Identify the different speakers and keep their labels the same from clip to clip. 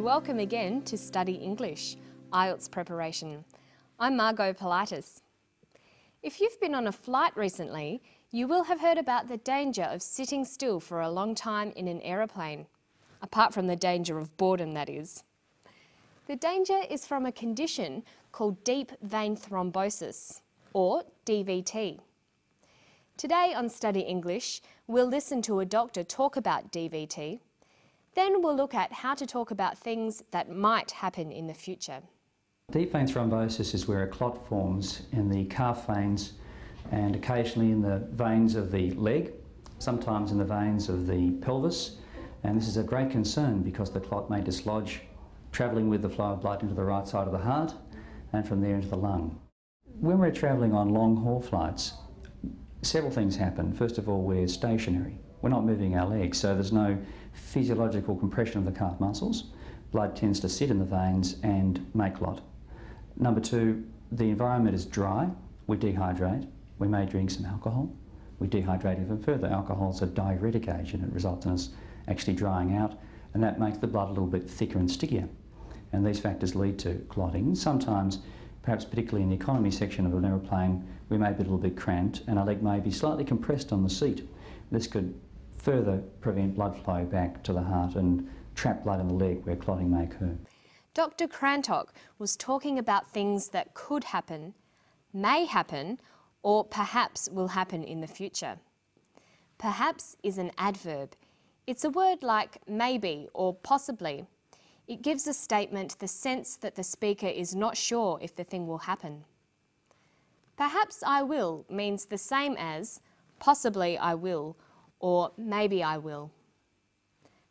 Speaker 1: welcome again to Study English, IELTS preparation. I'm Margot Politis. If you've been on a flight recently, you will have heard about the danger of sitting still for a long time in an aeroplane, apart from the danger of boredom, that is. The danger is from a condition called deep vein thrombosis, or DVT. Today on Study English, we'll listen to a doctor talk about DVT. Then we'll look at how to talk about things that might happen in the future.
Speaker 2: Deep vein thrombosis is where a clot forms in the calf veins and occasionally in the veins of the leg, sometimes in the veins of the pelvis, and this is a great concern because the clot may dislodge, travelling with the flow of blood into the right side of the heart and from there into the lung. When we're travelling on long haul flights, several things happen. First of all, we're stationary. We're not moving our legs, so there's no physiological compression of the calf muscles. Blood tends to sit in the veins and make clot. Number two, the environment is dry. We dehydrate. We may drink some alcohol. We dehydrate even further. Alcohol is a diuretic agent. It results in us actually drying out, and that makes the blood a little bit thicker and stickier. And these factors lead to clotting. Sometimes, perhaps particularly in the economy section of an aeroplane, we may be a little bit cramped and our leg may be slightly compressed on the seat. This could further prevent blood flow back to the heart and trap blood in the leg where clotting may occur.
Speaker 1: Dr. Crantock was talking about things that could happen, may happen, or perhaps will happen in the future. Perhaps is an adverb. It's a word like maybe or possibly. It gives a statement the sense that the speaker is not sure if the thing will happen. Perhaps I will means the same as possibly I will or maybe I will.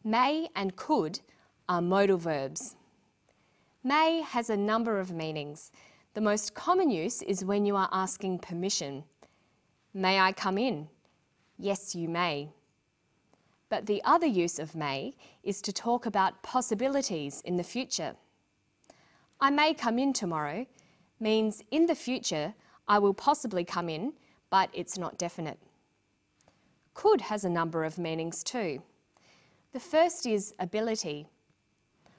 Speaker 1: May and could are modal verbs. May has a number of meanings. The most common use is when you are asking permission. May I come in? Yes, you may. But the other use of may is to talk about possibilities in the future. I may come in tomorrow means in the future I will possibly come in, but it's not definite. Could has a number of meanings too. The first is ability.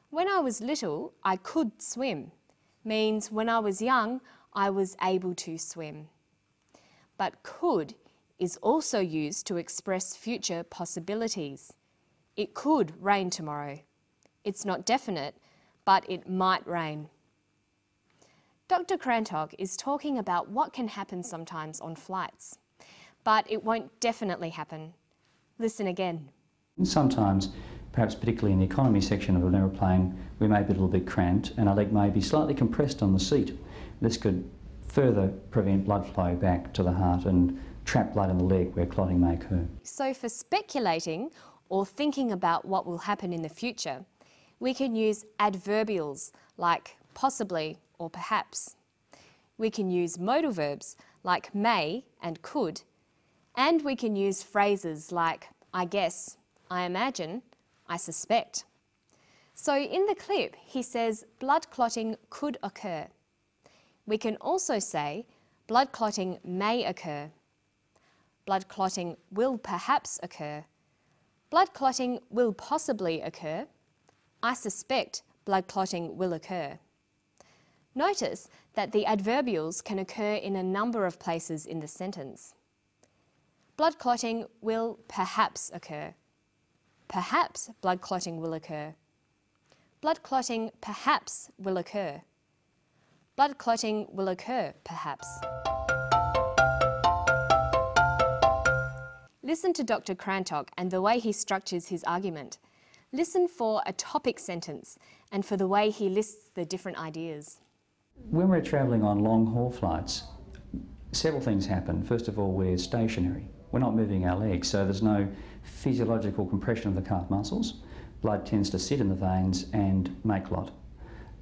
Speaker 1: When I was little, I could swim, means when I was young, I was able to swim. But could is also used to express future possibilities. It could rain tomorrow. It's not definite, but it might rain. Dr. Crantock is talking about what can happen sometimes on flights, but it won't definitely happen. Listen again.
Speaker 2: Sometimes, perhaps particularly in the economy section of an aeroplane, we may be a little bit cramped and our leg may be slightly compressed on the seat. This could further prevent blood flow back to the heart and trap blood in the leg where clotting may occur.
Speaker 1: So for speculating or thinking about what will happen in the future, we can use adverbials like possibly or perhaps. We can use modal verbs like may and could, and we can use phrases like I guess, I imagine, I suspect. So in the clip, he says blood clotting could occur. We can also say blood clotting may occur. Blood clotting will perhaps occur. Blood clotting will possibly occur. I suspect blood clotting will occur. Notice that the adverbials can occur in a number of places in the sentence. Blood clotting will perhaps occur. Perhaps blood clotting will occur. Blood clotting perhaps will occur. Blood clotting will occur perhaps. Listen to Dr. Crantock and the way he structures his argument. Listen for a topic sentence and for the way he lists the different ideas.
Speaker 2: When we're travelling on long haul flights, several things happen. First of all, we're stationary. We're not moving our legs, so there's no physiological compression of the calf muscles. Blood tends to sit in the veins and make clot.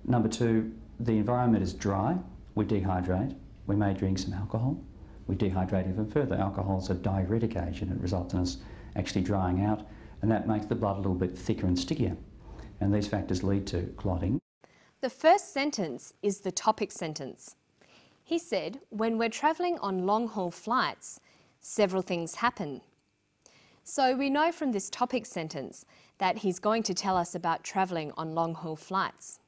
Speaker 2: Number two, the environment is dry. We dehydrate. We may drink some alcohol. We dehydrate even further. Alcohol is a diuretic agent. It results in us actually drying out, and that makes the blood a little bit thicker and stickier. And these factors lead to clotting.
Speaker 1: The first sentence is the topic sentence. He said, when we're travelling on long-haul flights, several things happen. So we know from this topic sentence that he's going to tell us about travelling on long-haul flights.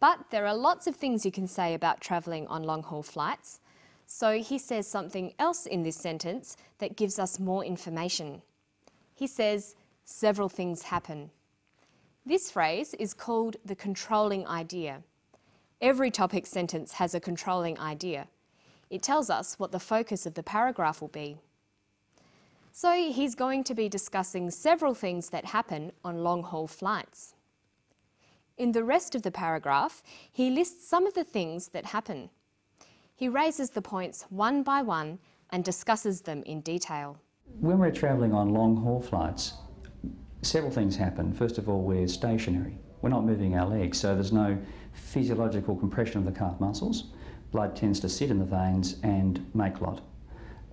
Speaker 1: But there are lots of things you can say about travelling on long-haul flights, so he says something else in this sentence that gives us more information. He says, several things happen. This phrase is called the controlling idea. Every topic sentence has a controlling idea. It tells us what the focus of the paragraph will be. So he's going to be discussing several things that happen on long-haul flights. In the rest of the paragraph, he lists some of the things that happen. He raises the points one by one and discusses them in detail.
Speaker 2: When we're travelling on long-haul flights, several things happen. First of all, we're stationary. We're not moving our legs, so there's no physiological compression of the calf muscles. Blood tends to sit in the veins and make clot.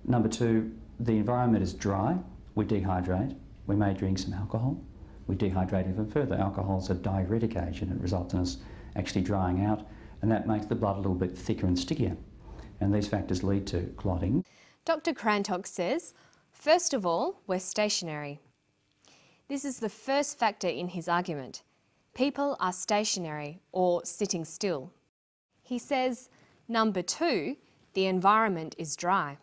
Speaker 2: Number two, the environment is dry. We dehydrate. We may drink some alcohol. We dehydrate even further. Alcohol is a diuretic agent. It results in us actually drying out, and that makes the blood a little bit thicker and stickier. And these factors lead to clotting.
Speaker 1: Dr. Crantock says, first of all, we're stationary. This is the first factor in his argument. People are stationary or sitting still. He says, number two, the environment is dry.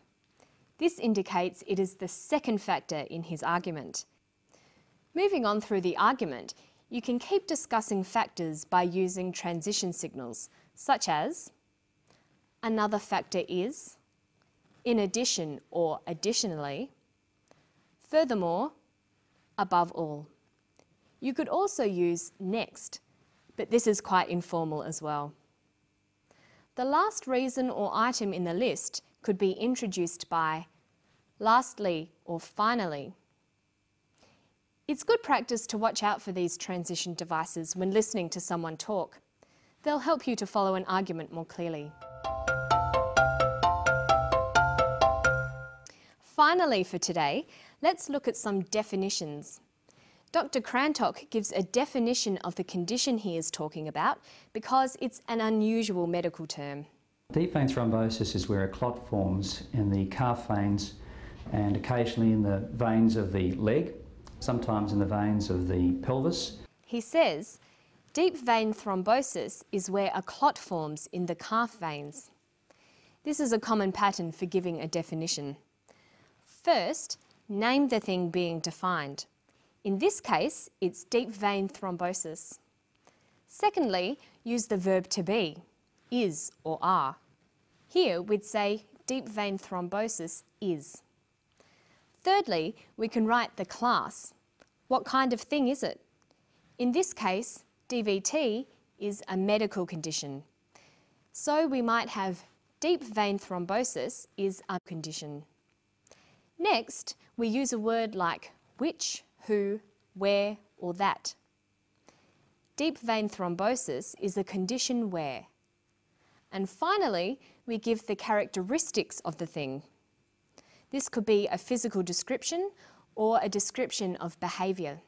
Speaker 1: This indicates it is the second factor in his argument. Moving on through the argument, you can keep discussing factors by using transition signals, such as another factor is, in addition or additionally, furthermore, above all. You could also use next, but this is quite informal as well. The last reason or item in the list could be introduced by lastly or finally. It's good practice to watch out for these transition devices when listening to someone talk. They'll help you to follow an argument more clearly. Finally for today, let's look at some definitions. Dr. Crantock gives a definition of the condition he is talking about because it's an unusual medical term.
Speaker 2: Deep vein thrombosis is where a clot forms in the calf veins and occasionally in the veins of the leg, sometimes in the veins of the pelvis.
Speaker 1: He says, deep vein thrombosis is where a clot forms in the calf veins. This is a common pattern for giving a definition. First, name the thing being defined. In this case, it's deep vein thrombosis. Secondly, use the verb to be, is or are. Here we'd say deep vein thrombosis is. Thirdly, we can write the class. What kind of thing is it? In this case, DVT is a medical condition. So we might have deep vein thrombosis is a condition. Next, we use a word like which, who, where, or that. Deep vein thrombosis is a condition where. And finally, we give the characteristics of the thing. This could be a physical description or a description of behaviour.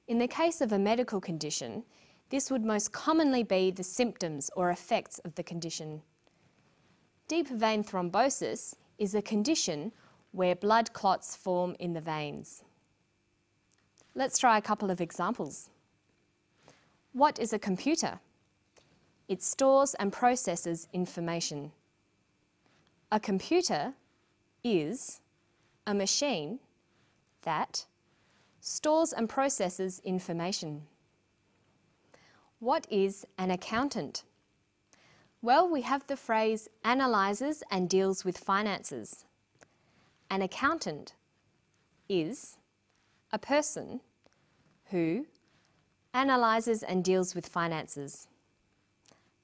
Speaker 1: In the case of a medical condition, this would most commonly be the symptoms or effects of the condition. Deep vein thrombosis is a condition where blood clots form in the veins. Let's try a couple of examples. What is a computer? It stores and processes information. A computer is a machine that stores and processes information. What is an accountant? Well, we have the phrase analyses and deals with finances. An accountant is a person who analyses and deals with finances.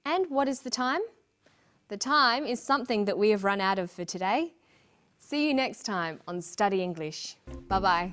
Speaker 1: And what is the time? The time is something that we have run out of for today. See you next time on Study English. Bye-bye.